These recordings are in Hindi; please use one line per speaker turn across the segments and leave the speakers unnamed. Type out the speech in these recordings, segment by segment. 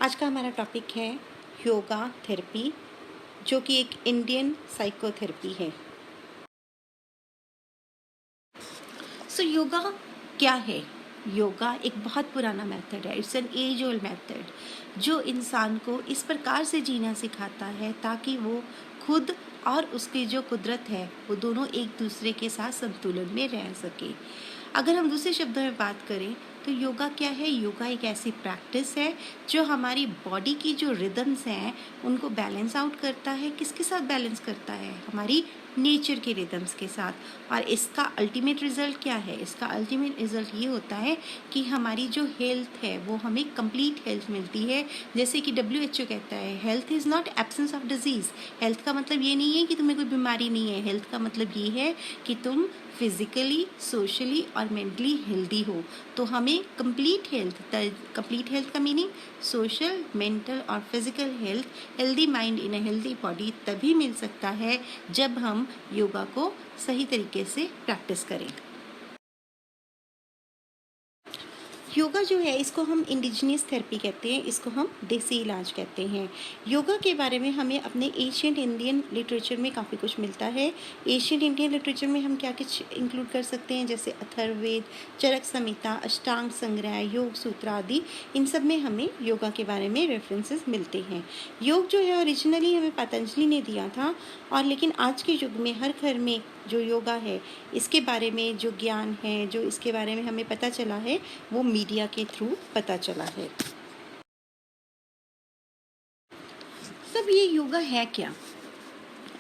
आज का हमारा टॉपिक है योगा थेरेपी, जो कि एक इंडियन साइकोथेरेपी है। योगा क्या है? योगा एक बहुत पुराना मेथड है। It's an age old method जो इंसान को इस प्रकार से जीना सिखाता है ताकि वो खुद और उसकी जो कुदरत है वो दोनों एक दूसरे के साथ संतुलन में रह सके। अगर हम दूसरे शब्दों में बात करें तो योगा क्या है? योगा एक ऐसी प्रैक्टिस है जो हमारी बॉडी की जो रिदम्स हैं उनको बैलेंस आउट करता है। किसके साथ बैलेंस करता है? हमारी नेचर के रिदम्स के साथ। और इसका अल्टीमेट रिजल्ट क्या है? इसका अल्टीमेट रिजल्ट ये होता है कि हमारी जो हेल्थ है वो हमें कंप्लीट हेल्थ मिलती है। जैसे कि WHO कहता है, health is not absence of disease. Health का मतलब ये नहीं है कि तुम्हें कोई बीमारी नहीं है। हेल्थ का मतलब ये है कि तुम फिजिकली, सोशली और मेंटली हेल्दी हो। तो हमें कंप्लीट हेल्थ का मीनिंग सोशल, मेंटल और physical health, healthy mind in a healthy body तभी मिल सकता है जब हम योगा को सही तरीके से प्रैक्टिस करें। योगा जो है इसको हम इंडिजिनियस थेरेपी कहते हैं, इसको हम देसी इलाज कहते हैं। योगा के बारे में हमें अपने एशियंट इंडियन लिटरेचर में काफ़ी कुछ मिलता है। एशियंट इंडियन लिटरेचर में हम क्या कुछ इंक्लूड कर सकते हैं, जैसे अथर्ववेद, चरक संहिता, अष्टांग संग्रह, योग सूत्र आदि। इन सब में हमें योगा के बारे में रेफरेंसेस मिलते हैं। योग जो है ओरिजिनली हमें पतंजलि ने दिया था, और लेकिन आज के युग में हर घर में जो योगा है इसके बारे में जो ज्ञान है, जो इसके बारे में हमें पता चला है, वो मीडिया के थ्रू पता चला है। तब ये योगा है क्या?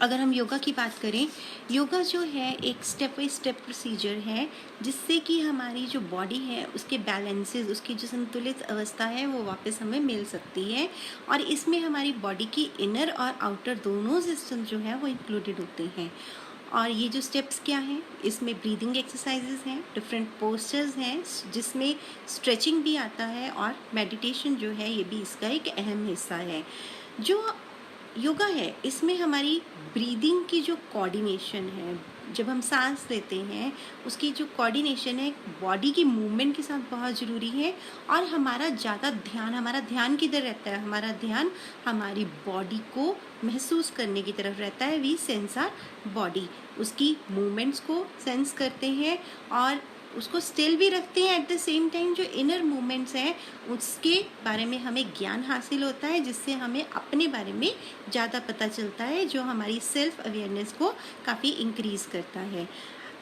अगर हम योगा की बात करें, योगा जो है एक स्टेप बाई स्टेप प्रोसीजर है जिससे कि हमारी जो बॉडी है उसके बैलेंसेस, उसकी जो संतुलित अवस्था है वो वापस हमें मिल सकती है। और इसमें हमारी बॉडी की इनर और आउटर दोनों सिस्टम जो है वो इंक्लूडेड होते हैं। और ये जो स्टेप्स क्या हैं, इसमें ब्रीदिंग एक्सरसाइजेस हैं, डिफरेंट पोस्चर्स हैं जिसमें स्ट्रेचिंग भी आता है, और मेडिटेशन जो है ये भी इसका एक अहम हिस्सा है। जो योगा है इसमें हमारी ब्रीदिंग की जो कोऑर्डिनेशन है, जब हम सांस लेते हैं उसकी जो कोऑर्डिनेशन है बॉडी की मूवमेंट के साथ बहुत ज़रूरी है। और हमारा ध्यान किधर रहता है? हमारा ध्यान हमारी बॉडी को महसूस करने की तरफ रहता है। वी सेंस आवर बॉडी, उसकी मूवमेंट्स को सेंस करते हैं और उसको स्टिल भी रखते हैं। एट द सेम टाइम जो इनर मूवमेंट्स हैं उसके बारे में हमें ज्ञान हासिल होता है, जिससे हमें अपने बारे में ज़्यादा पता चलता है, जो हमारी सेल्फ अवेयरनेस को काफ़ी इंक्रीज करता है।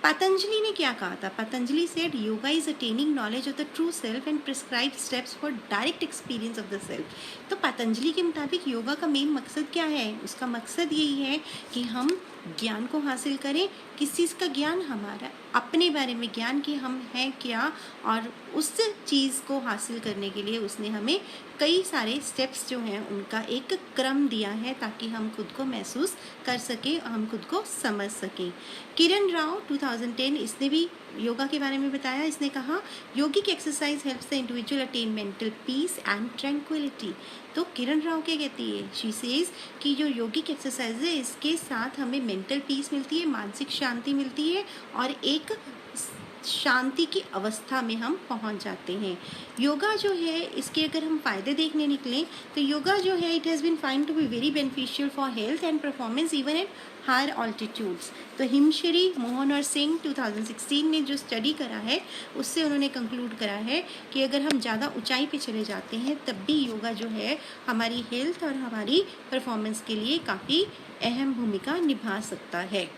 पतंजलि ने क्या कहा था? Patanjali said yoga is attaining knowledge of the true self and prescribe steps for direct experience of the self. तो पतंजलि के मुताबिक योगा का मेन मकसद क्या है? उसका मकसद यही है कि हम ज्ञान को हासिल करें। किस चीज़ का ज्ञान? हमारा अपने बारे में ज्ञान कि हम हैं क्या, और उस चीज़ को हासिल करने के लिए उसने हमें कई सारे स्टेप्स जो हैं उनका एक क्रम दिया है ताकि हम खुद को महसूस कर सकें और हम खुद को समझ सकें। किरण राव 2010 इसने भी योगा के बारे में बताया। इसने कहा yogic exercise helps the individual attain mental peace and tranquillity. तो किरण राव क्या कहती है? शी सेज कि जो योगिक एक्सरसाइज है इसके साथ हमें मेंटल पीस मिलती है, मानसिक शांति मिलती है, और एक शांति की अवस्था में हम पहुंच जाते हैं। योगा जो है इसके अगर हम फ़ायदे देखने निकलें तो योगा जो है it has been find to be very beneficial for health and performance even at higher altitudes. तो हिमश्री, मोहन और सिंह 2016 ने जो स्टडी करा है उससे उन्होंने कंक्लूड करा है कि अगर हम ज़्यादा ऊंचाई पे चले जाते हैं तब भी योगा जो है हमारी हेल्थ और हमारी परफॉर्मेंस के लिए काफ़ी अहम भूमिका निभा सकता है।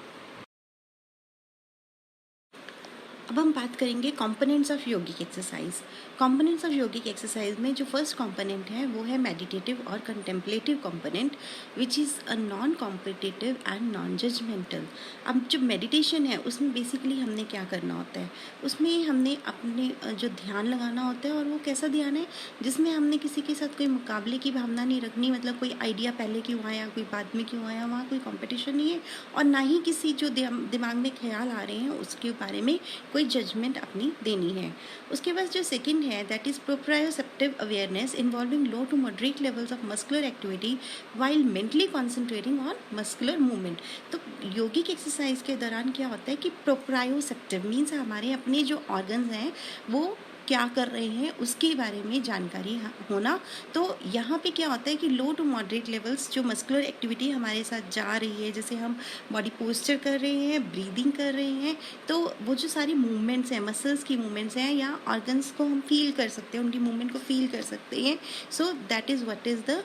अब हम बात करेंगे components of yogic exercise. Components of yogic exercise में जो फर्स्ट कंपोनेंट है वो है मेडिटेटिव और contemplative component, which is a non competitive and non judgmental. अब जो मेडिटेशन है उसमें बेसिकली हमने क्या करना होता है? उसमें हमने अपने जो ध्यान लगाना होता है, और वो कैसा ध्यान है जिसमें हमने किसी के साथ कोई मुकाबले की भावना नहीं रखनी, मतलब कोई आइडिया पहले क्यों आया, कोई बाद में क्यों आया, वहाँ कोई कॉम्पिटिशन नहीं है, और ना ही किसी जो दिमाग में ख्याल आ रहे हैं उसके बारे में कोई जजमेंट अपनी देनी है। उसके बाद जो सेकंड है that is proprioceptive awareness involving low to moderate levels of muscular activity while mentally concentrating on muscular movement. तो योगिक एक्सरसाइज के दौरान क्या होता है कि प्रोप्रायोसेप्टिव मीन्स हमारे अपने जो ऑर्गन्स हैं वो क्या कर रहे हैं उसके बारे में जानकारी होना। तो यहाँ पे क्या होता है कि लो टू मॉडरेट लेवल्स जो मस्कुलर एक्टिविटी हमारे साथ जा रही है, जैसे हम बॉडी पोस्चर कर रहे हैं, ब्रीदिंग कर रहे हैं, तो वो जो सारी मूवमेंट्स हैं, मसल्स की मूवमेंट्स हैं या ऑर्गन्स को हम फील कर सकते हैं, उनकी मूवमेंट को फील कर सकते हैं। So that is what is the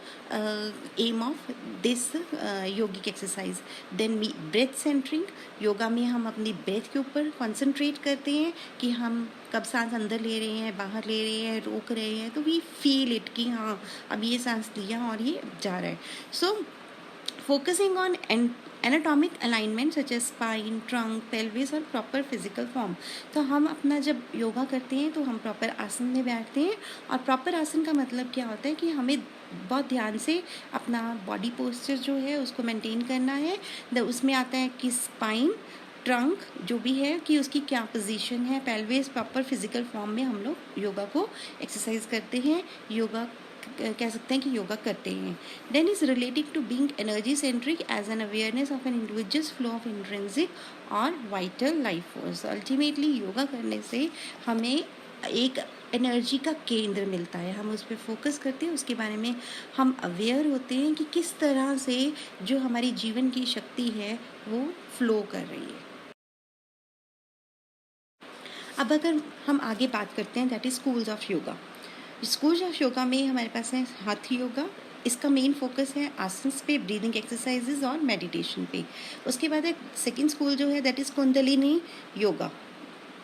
aim of this yogic exercise. Then breath centering, yoga में हम अपनी ब्रेथ के ऊपर कॉन्सेंट्रेट करते हैं कि हम कब सांस अंदर ले रहे हैं, बाहर ले रहे हैं, रोक रहे हैं, तो वी फील इट कि हाँ अब ये सांस लिया और ये जा रहा है। So focusing on anatomic alignment such as spine, trunk, pelvis और प्रॉपर फिजिकल फॉर्म। तो हम अपना जब योगा करते हैं तो हम प्रॉपर आसन में बैठते हैं, और प्रॉपर आसन का मतलब क्या होता है कि हमें बहुत ध्यान से अपना बॉडी पोस्चर जो है उसको मेंटेन करना है। उसमें आता है कि स्पाइन, ट्रंक जो भी है कि उसकी क्या पोजीशन है, पेल्विस, प्रॉपर फिजिकल फॉर्म में हम लोग योगा को एक्सरसाइज करते हैं, योगा कह सकते हैं कि योगा करते हैं। Then is related to being energy centric as an awareness of an individual's flow of intrinsic और vital life force. Ultimately yoga करने से हमें एक एनर्जी का केंद्र मिलता है, हम उस पर फोकस करते हैं, उसके बारे में हम अवेयर होते हैं कि किस तरह से जो हमारी जीवन की शक्ति है वो फ्लो कर रही है। अब अगर हम आगे बात करते हैं that is schools of yoga. Schools of yoga में हमारे पास है हाथी योगा, इसका मेन फोकस है आसन्स पे, ब्रीदिंग एक्सरसाइजेज और मेडिटेशन पे। उसके बाद एक सेकेंड स्कूल जो है दैट इज कुंडलिनी योगा,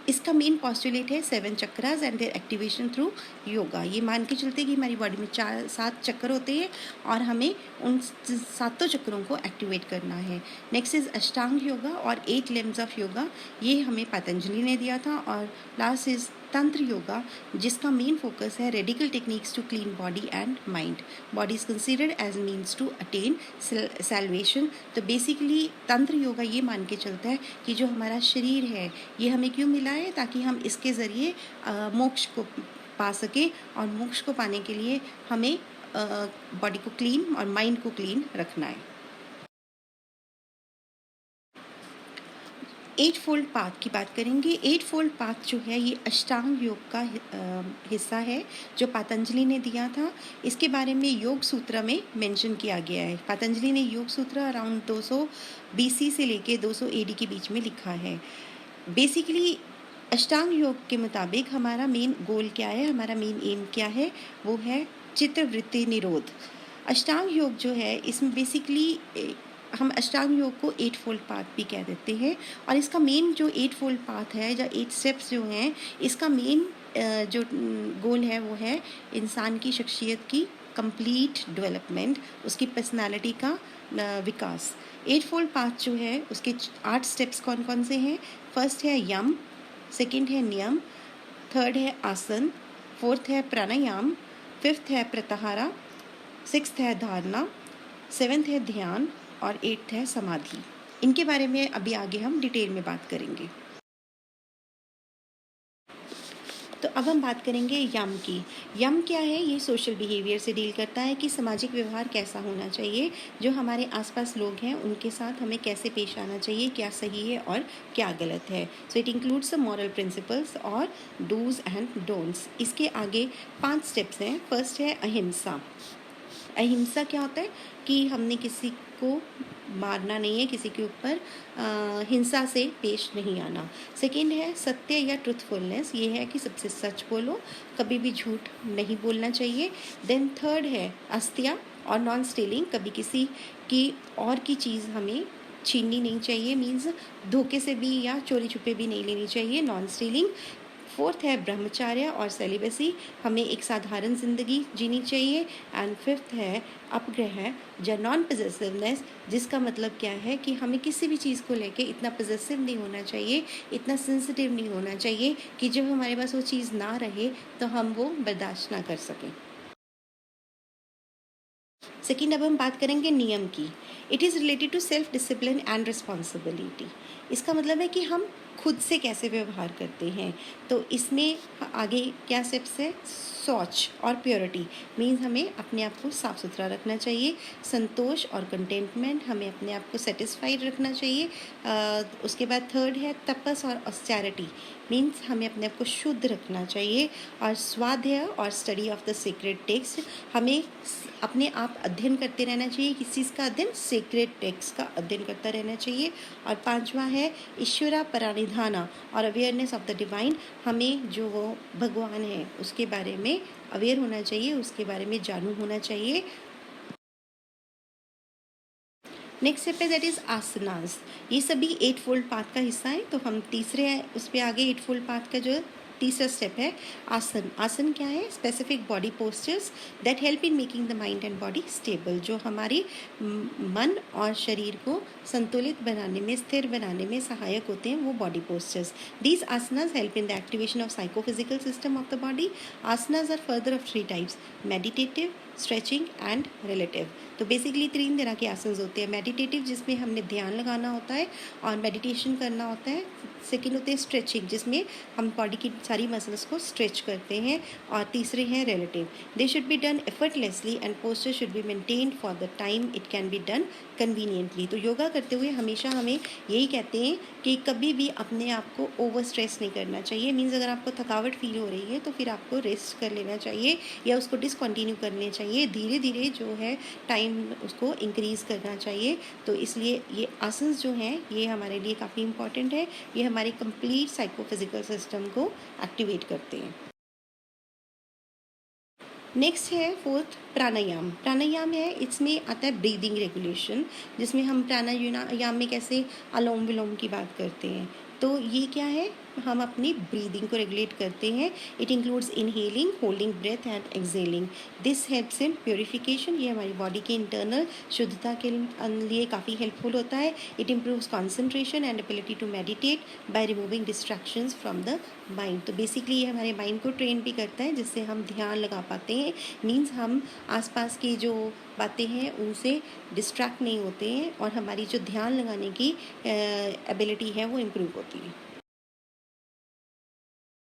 इसका मेन पॉस्टुलेट है 7 chakras and their activation through yoga. ये मान के चलते कि हमारी बॉडी में 7 चक्र होते हैं और हमें उन 7 चक्रों को एक्टिवेट करना है। नेक्स्ट इज अष्टांग योगा और 8 लिम्स ऑफ योगा, ये हमें पतंजलि ने दिया था। और लास्ट इज तंत्र योगा, जिसका मेन फोकस है radical techniques to clean body and mind. Body is considered as means to attain salvation. तो बेसिकली तंत्र योगा ये मान के चलता है कि जो हमारा शरीर है ये हमें क्यों मिला है, ताकि हम इसके ज़रिए मोक्ष को पा सकें, और मोक्ष को पाने के लिए हमें बॉडी को क्लीन और माइंड को क्लीन रखना है। 8 फोल्ड पाथ की बात करेंगे। 8 फोल्ड पाथ जो है ये अष्टांग योग का हिस्सा है जो पतंजलि ने दिया था। इसके बारे में योग सूत्र में मेंशन किया गया है। पतंजलि ने योग सूत्र अराउंड 200 BC से लेके 200 AD के बीच में लिखा है। बेसिकली अष्टांग योग के मुताबिक हमारा मेन गोल क्या है, हमारा मेन एम क्या है, वो है चित्तवृत्ति निरोध। अष्टांग योग जो है इसमें बेसिकली हम अष्टांग योग को 8 फोल्ड पाथ भी कह देते हैं, और इसका मेन जो 8 फोल्ड पाथ है या 8 स्टेप्स जो हैं, इसका मेन जो गोल है वो है इंसान की शख्सियत की कंप्लीट डेवलपमेंट, उसकी पर्सनालिटी का विकास। 8 फोल्ड पाथ जो है उसके 8 स्टेप्स कौन कौन से हैं? फर्स्ट है यम, सेकंड है नियम, थर्ड है आसन, फोर्थ है प्राणायाम, फिफ्थ है प्रत्याहार, सिक्स्थ है धारणा, सेवेंथ है ध्यान और 8th है समाधि। इनके बारे में अभी आगे हम डिटेल में बात करेंगे। तो अब हम बात करेंगे यम की। यम क्या है? ये सोशल बिहेवियर से डील करता है कि सामाजिक व्यवहार कैसा होना चाहिए, जो हमारे आसपास लोग हैं उनके साथ हमें कैसे पेश आना चाहिए, क्या सही है और क्या गलत है। So it includes the moral principles और डूज एंड डोंट्स। इसके आगे 5 स्टेप्स हैं। फर्स्ट है अहिंसा। अहिंसा क्या होता है कि हमने किसी को मारना नहीं है, किसी के ऊपर हिंसा से पेश नहीं आना। सेकेंड है सत्य या ट्रुथफुलनेस, ये है कि सबसे सच बोलो, कभी भी झूठ नहीं बोलना चाहिए। देन थर्ड है अस्त्या और नॉन स्टीलिंग, कभी किसी की और की चीज़ हमें छीननी नहीं चाहिए, मीन्स धोखे से भी या चोरी छुपे भी नहीं लेनी चाहिए, नॉन स्टीलिंग। फोर्थ है ब्रह्मचार्य और सेलिबेसी, हमें एक साधारण जिंदगी जीनी चाहिए। एंड फिफ्थ है अपग्रह या नॉन पजेसिवनेस, जिसका मतलब क्या है कि हमें किसी भी चीज़ को लेके इतना पजेसिव नहीं होना चाहिए, इतना सेंसिटिव नहीं होना चाहिए कि जब हमारे पास वो चीज़ ना रहे तो हम वो बर्दाश्त ना कर सकें। सेकेंड, अब हम बात करेंगे नियम की। It is related to self discipline and responsibility. इसका मतलब है कि हम खुद से कैसे व्यवहार करते हैं। तो इसमें आगे क्या स्टेप्स है? शौच और प्योरिटी, मीन्स हमें अपने आप को साफ़ सुथरा रखना चाहिए। संतोष और कंटेंटमेंट, हमें अपने आप को सेटिस्फाइड रखना चाहिए। उसके बाद थर्ड है तपस और ऑस्टेरिटी, मीन्स हमें अपने आप को शुद्ध रखना चाहिए। और स्वाध्याय और study of the secret text, हमें अपने आप अध्ययन करते रहना चाहिए। किस चीज़ का अध्ययन? सीक्रेट टेक्स्ट का अध्ययन करता रहना चाहिए। और पांचवा है ईश्वरा परानिधाना और अवेयरनेस ऑफ द डिवाइन, हमें जो वो भगवान है उसके बारे में अवेयर होना चाहिए, उसके बारे में जानू होना चाहिए। नेक्स्ट स्टेप है दैट इज आसनास। ये सभी 8 फोल्ड पाथ का हिस्सा है। तो हम तीसरे उस पर आगे 8 फोल्ड पाथ का जो तीसरा स्टेप है आसन। आसन क्या है? Specific body postures that help in making the mind and body stable, जो हमारी मन और शरीर को संतुलित बनाने में, स्थिर बनाने में सहायक होते हैं, वो body postures. These asanas help in the activation of psychophysical system of the body. Asanas are further of 3 types: meditative, stretching and relative. तो बेसिकली 3 तरह के आसन्स होते हैं। मेडिटेटिव, जिसमें हमने ध्यान लगाना होता है और मेडिटेशन करना होता है। सेकेंड होते हैं स्ट्रेचिंग, जिसमें हम बॉडी की सारी मसल्स को स्ट्रेच करते हैं। और तीसरे हैं relative. They should be done effortlessly and posture should be maintained for the time it can be done conveniently. तो योगा करते हुए हमेशा हमें यही कहते हैं कि कभी भी अपने आप को ओवर स्ट्रेस नहीं करना चाहिए। मीन्स अगर आपको थकावट फील हो रही है तो फिर आपको रेस्ट कर लेना चाहिए या उसको डिसकंटिन्यू करने चाहिए। धीरे धीरे जो है टाइम उसको इंक्रीज़ करना चाहिए। तो इसलिए ये आसन्स जो हैं ये हमारे लिए काफ़ी इंपॉर्टेंट है। ये हमारे कंप्लीट साइकोफिजिकल सिस्टम को एक्टिवेट करते हैं। नेक्स्ट है फोर्थ प्राणायाम। प्राणायाम है, इसमें आता है ब्रीदिंग रेगुलेशन, जिसमें हम प्राणायाम में कैसे अनुलोम विलोम की बात करते हैं। तो ये क्या है? हम अपनी ब्रीदिंग को रेगुलेट करते हैं। It includes inhaling, holding breath and exhaling. This helps in purification. ये हमारी बॉडी की इंटरनल शुद्धता के लिए काफ़ी हेल्पफुल होता है। It improves concentration and ability to meditate by removing distractions from the mind. तो बेसिकली ये हमारे माइंड को ट्रेन भी करता है, जिससे हम ध्यान लगा पाते हैं। मीन्स हम आसपास की जो बातें हैं उनसे डिस्ट्रैक्ट नहीं होते हैं और हमारी जो ध्यान लगाने की एबिलिटी है वो इम्प्रूव होती है।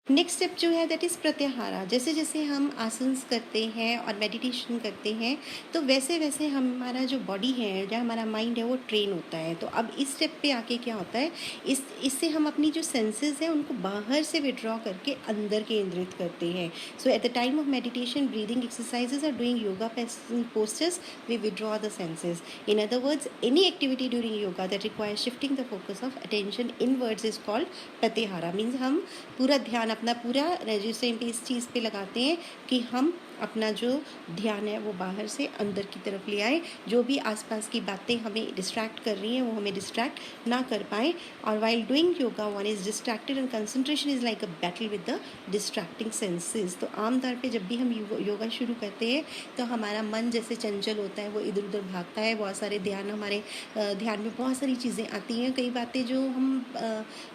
नेक्स्ट स्टेप जो है दैट इज़ प्रत्याहारा। जैसे जैसे हम आसन्स करते हैं और मेडिटेशन करते हैं तो वैसे वैसे हमारा जो बॉडी है या हमारा माइंड है वो ट्रेन होता है। तो अब इस स्टेप पे आके क्या होता है, इससे हम अपनी जो सेंसेस हैं उनको बाहर से विड्रॉ करके अंदर केंद्रित करते हैं। So at the time of meditation, breathing exercises और doing yoga postures, we withdraw the senses. In other words, any activity during yoga that requires shifting the focus of attention inwards is called pratyahara. Means हम पूरा ध्यान अपना पूरा रेजिस्टेंट इस चीज़ पे लगाते हैं कि हम अपना जो ध्यान है वो बाहर से अंदर की तरफ ले आए। जो भी आसपास की बातें हमें डिस्ट्रैक्ट कर रही हैं वो हमें डिस्ट्रैक्ट ना कर पाए। और while doing yoga one is distracted and concentration is like a battle with the distracting senses. तो आमतौर पे जब भी हम योगा शुरू करते हैं तो हमारा मन जैसे चंचल होता है, वो इधर उधर भागता है। बहुत सारे हमारे ध्यान में बहुत सारी चीज़ें आती हैं। कई बातें जो हम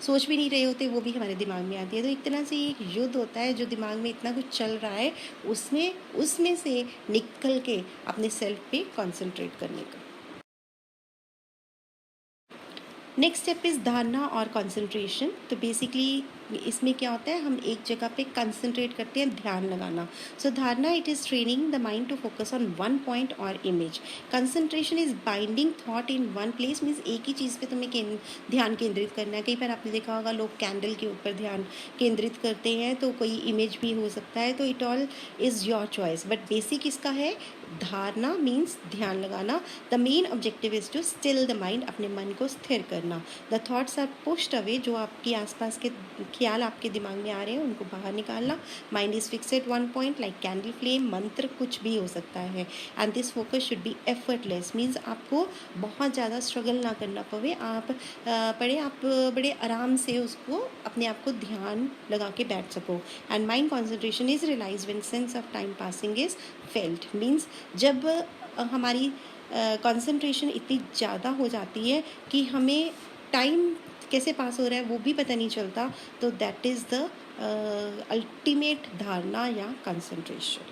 सोच भी नहीं रहे होते वो भी हमारे दिमाग में आती है। तो एक तरह से एक युद्ध होता है, जो दिमाग में इतना कुछ चल रहा है उसमें से निकल के अपने सेल्फ पे कंसंट्रेट करने का। नेक्स्ट स्टेप इज़ धारणा और कंसंट्रेशन। तो बेसिकली इसमें क्या होता है, हम एक जगह पे कंसंट्रेट करते हैं, ध्यान लगाना। So dharana, it is training the mind to focus on one point और image. Concentration is binding thought in one place, means एक ही चीज़ पे तुम्हें ध्यान केंद्रित करना है। कई बार आपने देखा होगा लोग कैंडल के ऊपर ध्यान केंद्रित करते हैं, तो कोई इमेज भी हो सकता है। तो it all is your choice, but basic इसका है धारणा मीन्स ध्यान लगाना। The main objective is to still the mind, अपने मन को स्थिर करना। The thoughts are pushed away, जो आपके आसपास के ख्याल आपके दिमाग में आ रहे हैं उनको बाहर निकालना। Mind is fix eight one point like candle flame, मंत्र कुछ भी हो सकता है। And this focus should be effortless, means आपको बहुत ज़्यादा स्ट्रगल ना करना पड़े। आप बड़े आराम से उसको अपने आप को ध्यान लगा के बैठ सको। And mind concentration is realise when sense of time passing is felt, means जब हमारी कंसंट्रेशन इतनी ज़्यादा हो जाती है कि हमें टाइम कैसे पास हो रहा है वो भी पता नहीं चलता, तो दैट इज़ द अल्टीमेट धारणा या कंसंट्रेशन।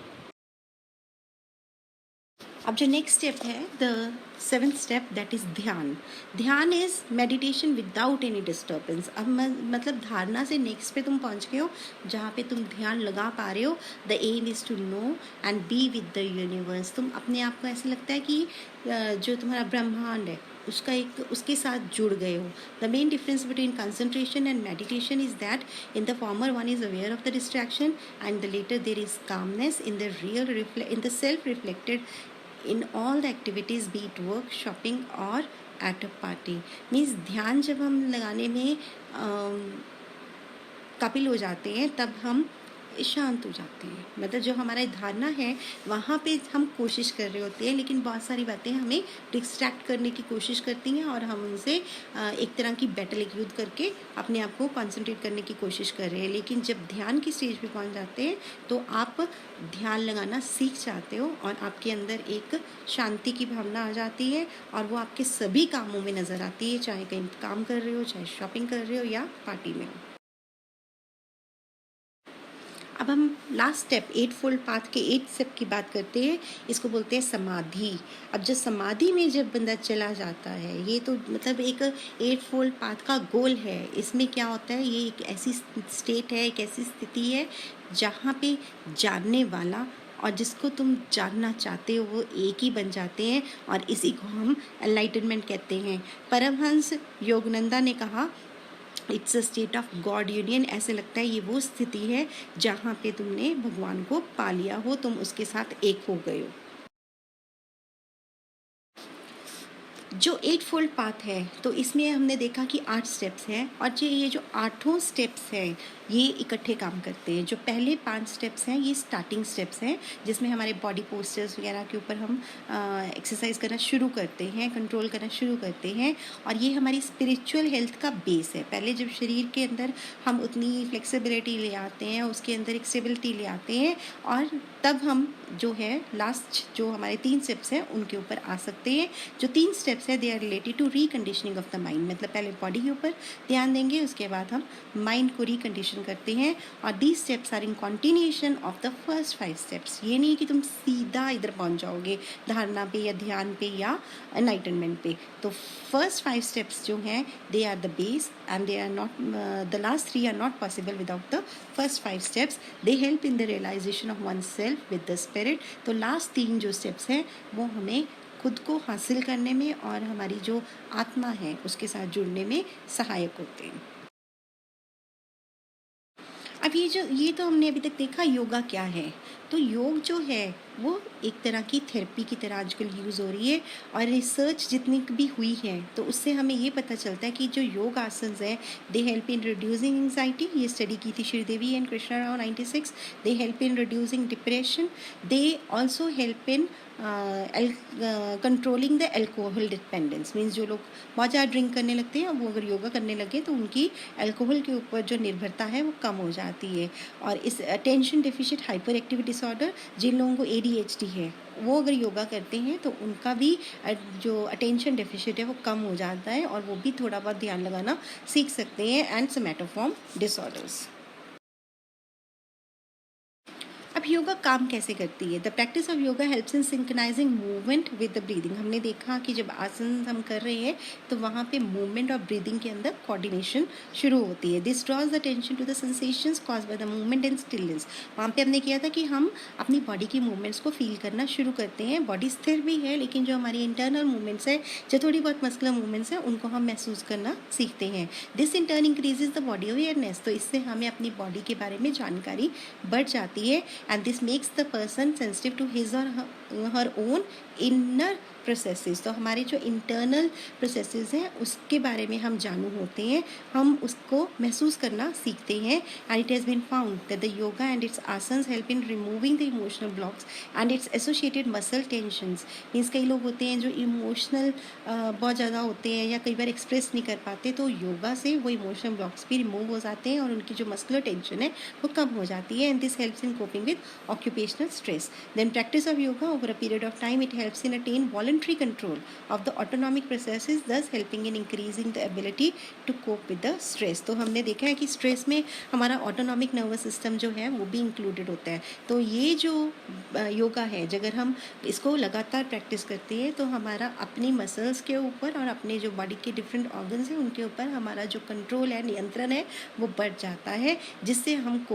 अब जो नेक्स्ट स्टेप है, the 7th step, that is ध्यान। ध्यान is meditation without any disturbance. अब मतलब धारणा से नेक्स्ट पे तुम पहुंच गए हो जहाँ पे तुम ध्यान लगा पा रहे हो। The aim is to know and be with the universe. तुम अपने आप को ऐसे लगता है कि जो तुम्हारा ब्रह्मांड है उसका एक उसके साथ जुड़ गए हो. The main difference between concentration and meditation is that in the former one is aware of the distraction and the latter there is calmness in the in the self reflected in all the activities, be it work, shopping or at a party. Means ध्यान जब हम लगाने में काबिल हो जाते हैं तब हम शांत हो जाते हैं. मतलब जो हमारा धारणा है वहाँ पे हम कोशिश कर रहे होते हैं, लेकिन बहुत सारी बातें हमें डिस्ट्रैक्ट करने की कोशिश करती हैं और हम उनसे एक तरह की बैटल, एक युद्ध करके अपने आप को कंसंट्रेट करने की कोशिश कर रहे हैं. लेकिन जब ध्यान की स्टेज पे पहुँच जाते हैं तो आप ध्यान लगाना सीख जाते हो और आपके अंदर एक शांति की भावना आ जाती है और वो आपके सभी कामों में नज़र आती है, चाहे कहीं काम कर रहे हो, चाहे शॉपिंग कर रहे हो या पार्टी में हो. अब हम लास्ट स्टेप 8 फोल्ड पाथ के 8 स्टेप की बात करते हैं. इसको बोलते हैं समाधि. अब जब समाधि में जब बंदा चला जाता है, ये तो मतलब एक 8 फोल्ड पाथ का गोल है. इसमें क्या होता है, ये एक ऐसी स्टेट है, एक ऐसी स्थिति है जहाँ पे जानने वाला और जिसको तुम जानना चाहते हो वो एक ही बन जाते हैं और इसी को हम एनलाइटनमेंट कहते हैं. परमहंस योगानंदा ने कहा it's a state of God union. ऐसे लगता है ये वो स्थिति है जहाँ पे तुमने भगवान को पा लिया हो, तुम उसके साथ एक हो गए हो. जो 8 फोल्ड पाथ है तो इसमें हमने देखा कि 8 स्टेप्स हैं और ये जो 8 स्टेप्स हैं ये इकट्ठे काम करते हैं. जो पहले 5 स्टेप्स हैं ये स्टार्टिंग स्टेप्स हैं जिसमें हमारे बॉडी पोस्चर्स वगैरह के ऊपर हम एक्सरसाइज करना शुरू करते हैं, कंट्रोल करना शुरू करते हैं और ये हमारी स्पिरिचुअल हेल्थ का बेस है. पहले जब शरीर के अंदर हम उतनी फ्लेक्सिबिलिटी ले आते हैं, उसके अंदर एक स्टेबिलिटी ले आते हैं और तब हम जो है लास्ट जो हमारे 3 स्टेप्स हैं उनके ऊपर आ सकते हैं. जो 3 स्टेप्स हैं they are related to reconditioning of the mind. मतलब पहले बॉडी के ऊपर ध्यान देंगे, उसके बाद हम माइंड को रिकंडीशन करते हैं और these steps are in continuation of the first 5 steps. ये नहीं कि तुम सीधा इधर पहुंच जाओगे धारणा पे या ध्यान पे या एनलाइटनमेंट पे. तो फर्स्ट 5 स्टेप्स जो हैं they are the base and they are not, the last 3 are not possible without the first 5 steps. They help in the realisation of one self with the spirit. तो लास्ट 3 जो स्टेप्स हैं वो हमें खुद को हासिल करने में और हमारी जो आत्मा है उसके साथ जुड़ने में सहायक होते हैं. अब ये तो हमने अभी तक देखा योगा क्या है. तो योग जो है वो एक तरह की थेरेपी की तरह आजकल यूज़ हो रही है और रिसर्च जितनी भी हुई है तो उससे हमें ये पता चलता है कि जो योग आसन हैं दे हेल्प इन रिड्यूसिंग एंजाइटी. ये स्टडी की थी Sridevi and Krishna Rao 96. They help in reducing depression. They also help in controlling the alcohol dependence. Means जो लोग बहुत ज़्यादा ड्रिंक करने लगते हैं वो अगर योगा करने लगे तो उनकी अल्कोहल के ऊपर जो निर्भरता है वो कम हो जाती है. और इस attention deficient hyperactivity disorder, जिन लोगों को ADHD है वो अगर योगा करते हैं तो उनका भी जो अटेंशन डेफिशिएंट है वो कम हो जाता है और वो भी थोड़ा बहुत ध्यान लगाना सीख सकते हैं. And somatoform disorders. अब योगा काम कैसे करती है. The practice of yoga helps in synchronising movement with the breathing. हमने देखा कि जब आसन हम कर रहे हैं तो वहाँ पे मूवमेंट और ब्रीदिंग के अंदर कोऑर्डिनेशन शुरू होती है. This draws the attention to the sensations caused by the movement and stillness. वहाँ पे हमने किया था कि हम अपनी बॉडी की मूवमेंट्स को फील करना शुरू करते हैं. बॉडी स्थिर भी है लेकिन जो हमारी इंटरनल मूवमेंट्स है, जो थोड़ी बहुत मस्कुलर मूवमेंट्स हैं उनको हम महसूस करना सीखते हैं. This in turn increases the body awareness. तो इससे हमें अपनी बॉडी के बारे में जानकारी बढ़ जाती है and this makes the person sensitive to his or her own inner processes. तो हमारे जो इंटरनल प्रोसेसेस हैं उसके बारे में हम जानू होते हैं, हम उसको महसूस करना सीखते हैं. And it has been found that the yoga and its asanas help in removing the emotional blocks and its associated muscle tensions. Means कई लोग होते हैं जो इमोशनल बहुत ज़्यादा होते हैं या कई बार एक्सप्रेस नहीं कर पाते, तो योगा से वो इमोशनल ब्लॉक्स भी रिमूव हो जाते हैं और उनकी जो मस्कुलर टेंशन है वो कम हो जाती है. And this helps in coping with occupational stress. Then practice of yoga over a period of time it helps in attain voluntary control of the autonomic processes, thus helping in increasing the ability to cope with the stress. तो हमने देखा है कि स्ट्रेस में हमारा ऑटोनॉमिक नर्वस सिस्टम जो है वो भी इंक्लूडेड होता है. तो ये जो योगा है अगर हम इसको लगातार प्रैक्टिस करते हैं तो हमारा अपनी मसल्स के ऊपर और अपने जो बॉडी के डिफरेंट ऑर्गन्स हैं उनके ऊपर हमारा जो कंट्रोल है, नियंत्रण है वो बढ़ जाता है, जिससे हम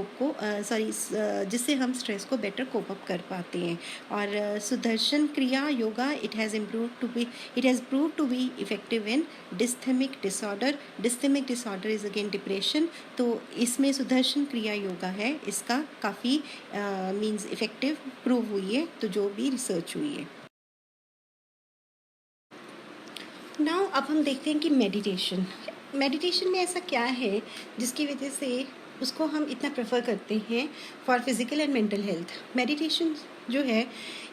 जिससे हम स्ट्रेस को बेटर कोप अप कर पाते हैं। और Sudarshan Kriya yoga it has prove to be effective in dysthymic disorder. Dysthymic disorder is again depression. तो इसमें सुदर्शन क्रिया योगा है, इसका काफ़ी मीन्स इफेक्टिव प्रूव हुई है, तो जो भी रिसर्च हुई है। नाउ अब हम देखते हैं कि मेडिटेशन में ऐसा क्या है जिसकी वजह से उसको हम इतना प्रेफर करते हैं for physical and mental health. Meditation जो है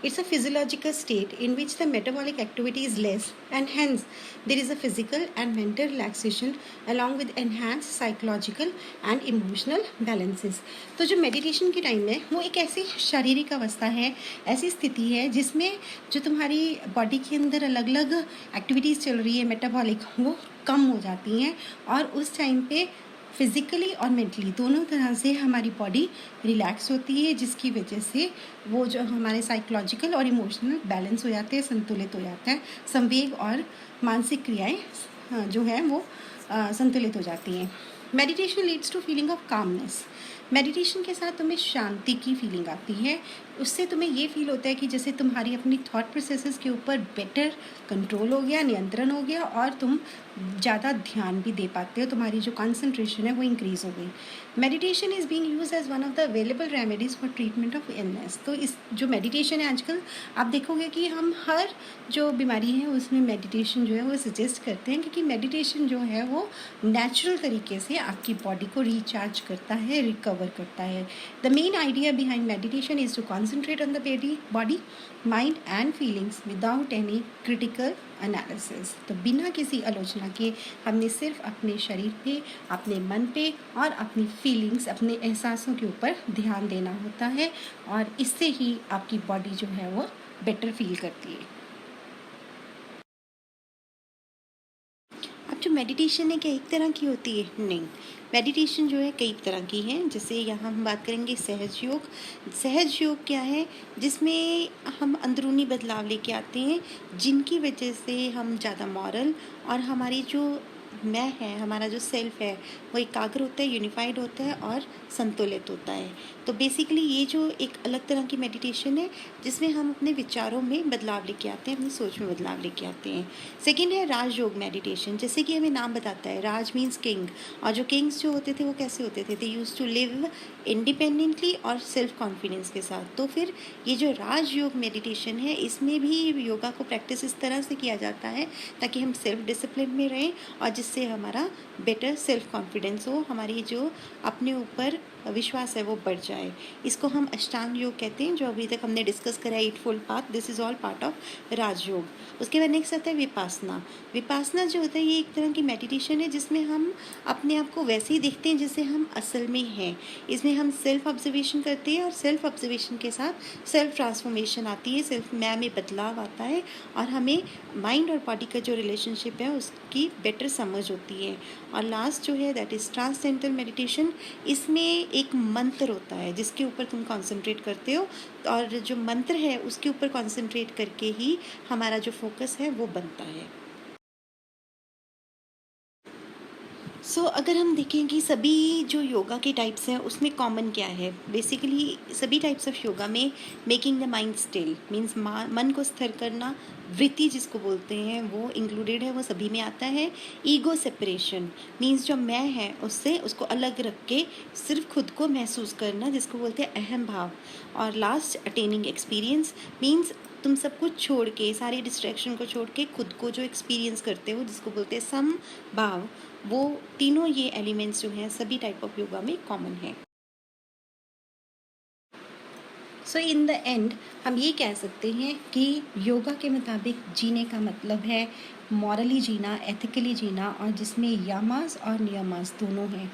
it's a physiological state in which the metabolic activity is less and hence there is a physical and mental relaxation along with enhance psychological and emotional balances. तो जो मेडिटेशन की टाइम है वो एक ऐसी शारीरिक अवस्था है, ऐसी स्थिति है जिसमें जो तुम्हारी बॉडी के अंदर अलग अलग एक्टिविटीज़ चल रही है मेटाबॉलिक, वो कम हो जाती हैं और उस टाइम पे फिज़िकली और मेंटली दोनों तरह से हमारी बॉडी रिलैक्स होती है, जिसकी वजह से वो जो हमारे साइकोलॉजिकल और इमोशनल बैलेंस हो जाते हैं, संतुलित हो जाता है, संवेग और मानसिक क्रियाएं जो हैं वो संतुलित हो जाती हैं। Meditation leads to feeling of calmness. Meditation के साथ तुम्हें शांति की फीलिंग आती है, उससे तुम्हें ये फील होता है कि जैसे तुम्हारी अपनी थॉट प्रोसेसेस के ऊपर बेटर कंट्रोल हो गया, नियंत्रण हो गया और तुम ज़्यादा ध्यान भी दे पाते हो, तुम्हारी जो कंसंट्रेशन है वो इंक्रीज़ हो गई। Meditation is being use as one of the available remedies for treatment of illness. तो इस जो मेडिटेशन है आजकल आप देखोगे कि हम हर जो बीमारी है उसमें मेडिटेशन जो है वो सजेस्ट करते हैं, क्योंकि मेडिटेशन जो है वो नेचुरल तरीके से आपकी बॉडी को रिचार्ज करता है, रिकवर करता है। The main idea behind meditation is to concentrate on the body mind and feelings without any critical analysis. तो बिना किसी आलोचना के हमने सिर्फ अपने शरीर पे, अपने मन पे और अपनी फीलिंग्स, अपने एहसासों के ऊपर ध्यान देना होता है और इससे ही आपकी बॉडी जो है वो बेटर फील करती है। अब जो मेडिटेशन है क्या एक तरह की होती है? नहीं, मेडिटेशन जो है कई तरह की है। जैसे यहाँ हम बात करेंगे सहज योग। सहज योग क्या है? जिसमें हम अंदरूनी बदलाव लेके आते हैं, जिनकी वजह से हम ज़्यादा मॉरल और हमारी जो मैं है, हमारा जो सेल्फ है वो एकाग्र होता है, यूनिफाइड होता है और संतुलित होता है। तो बेसिकली ये जो एक अलग तरह की मेडिटेशन है जिसमें हम अपने विचारों में बदलाव लेके आते हैं, अपनी सोच में बदलाव लेके आते हैं। सेकेंड है राजयोग मेडिटेशन। जैसे कि हमें नाम बताता है, राज मीन्स किंग, और जो किंग्स जो होते थे वो कैसे होते थे? दे यूज टू लिव इंडिपेंडेंटली और सेल्फ कॉन्फिडेंस के साथ। तो फिर ये जो राजयोग मेडिटेशन है इसमें भी योगा को प्रैक्टिस इस तरह से किया जाता है ताकि हम सेल्फ डिसिप्लिन में रहें और जिससे हमारा बेटर सेल्फ कॉन्फिडेंस हो, हमारी जो अपने ऊपर विश्वास है वो बढ़ जाए। इसको हम अष्टांग योग कहते हैं, जो अभी तक हमने डिस्कस करा है, 8 path. This is all part of Rajyoga. उसके बाद नेक्स्ट आता है विपासना। विपासना जो होता है ये एक तरह की मेडिटेशन है जिसमें हम अपने आप को वैसे ही देखते हैं जैसे हम असल में हैं। इसमें हम सेल्फ ऑब्जर्वेशन करते हैं और सेल्फ ऑब्जर्वेशन के साथ सेल्फ ट्रांसफॉर्मेशन आती है, सेल्फ मैं में बदलाव आता है और हमें माइंड और बॉडी का जो रिलेशनशिप है उसकी बेटर समझ होती है। और लास्ट जो है दैट इज़ ट्रांससेंडेंटल मेडिटेशन। इसमें एक मंत्र होता है जिसके ऊपर तुम कंसंट्रेट करते हो और जो मंत्र है उसके ऊपर कंसंट्रेट करके ही हमारा जो फोकस है वो बनता है। अगर हम देखें कि सभी जो योगा के टाइप्स हैं उसमें कॉमन क्या है, बेसिकली सभी टाइप्स ऑफ योगा में making the mind still means मन को स्थिर करना, वृत्ति जिसको बोलते हैं वो इंक्लूडेड है, वो सभी में आता है। ईगो सेपरेशन मीन्स जो मैं है उससे उसको अलग रख के सिर्फ खुद को महसूस करना, जिसको बोलते हैं अहम भाव। और लास्ट अटेनिंग एक्सपीरियंस मीन्स तुम सब कुछ छोड़ के, सारी डिस्ट्रैक्शन को छोड़ के खुद को जो एक्सपीरियंस करते हो जिसको बोलते हैं सम भाव। वो तीनों ये एलिमेंट्स जो हैं सभी टाइप ऑफ योगा में कॉमन है। इन द एंड हम ये कह सकते हैं कि योगा के मुताबिक जीने का मतलब है मॉरली जीना, एथिकली जीना, और जिसमें यमास और नियमास दोनों हैं।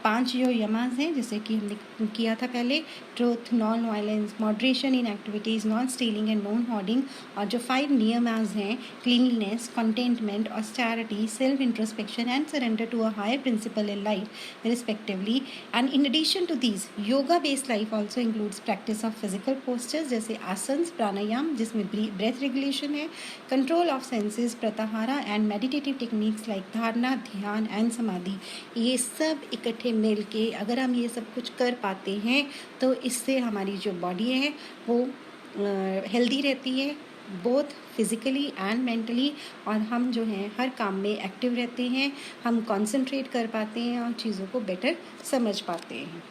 5 जो यमास हैं जैसे कि हमने किया था पहले, truth, non violence, moderation in activities, non stealing and non hoarding. और जो 5 नियमास हैं cleanliness, contentment, austerity, self introspection and surrender to a higher principle in life respectively. And in addition to these yoga based life also includes practice of physical postures जैसे आसन्स, प्राणायाम जिसमें ब्रेथ रेगुलेशन है, control of senses, pratyahara and meditative techniques like dharana, dhyana and समाधि, ये सब इकट्ठे मिल के अगर हम ये सब कुछ कर पाते हैं तो इससे हमारी जो बॉडी है वो हेल्दी रहती है, बोथ फिज़िकली एंड मेंटली, और हम जो हैं हर काम में एक्टिव रहते हैं, हम कंसंट्रेट कर पाते हैं और चीज़ों को बेटर समझ पाते हैं।